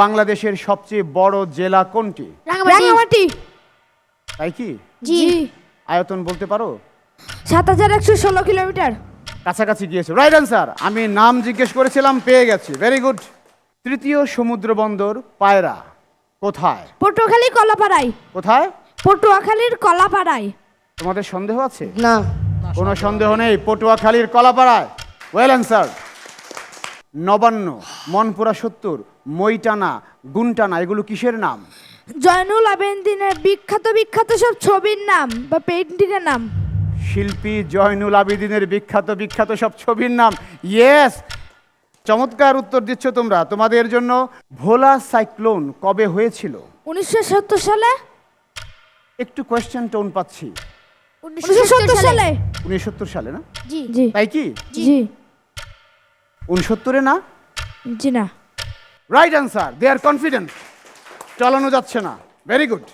বাংলাদেশের সবচেয়ে বড় জেলা কোনটি? রাঙ্গামাটি। তাই কি? জি। আয়তন বলতে পারো? ৭,১১১৬ কিলোমিটার। কাছাকাছি গিয়েছে, রাইট অ্যান্সার। আমি নাম জিজ্ঞেস করেছিলাম, পেয়ে গেছি, ভেরি গুড। তৃতীয় সমুদ্র বন্দর পায়রা কোথায়? পটুয়াখালী কলাপাড়ায়। কোথায়? পটুয়াখালীর কলাপাড়ায়। তোমাদের সন্দেহ আছে? না। কোনো সন্দেহ নেই, পটুয়াখালীর কলাপাড়ায়। Well answer. নবান্ন, মনপুরা ৭০, মইটানা, গুনটানা এগুলো কিসের নাম? জয়নুল আবেদিনের বিখ্যাত বিখ্যাত সব ছবির নাম বা পেইন্টিং এর নাম। শিল্পী জয়নুল আবেদিনের বিখ্যাত বিখ্যাত সব ছবির নাম। ইয়েস, চমৎকার উত্তর দিচ্ছ তোমরা। তোমাদের জন্য ভোলা সাইক্লোন কবে হয়েছিল? ১৯৭০ সালে। একটু কোয়েশ্চেন টোন পাচ্ছি। ১৯৭০ সালে। 69 সালে না? জি জি। তাই কি? জি 69-এ না? জি না। Right answer. They are confident. চালানো যাচ্ছে না, ভেরি গুড।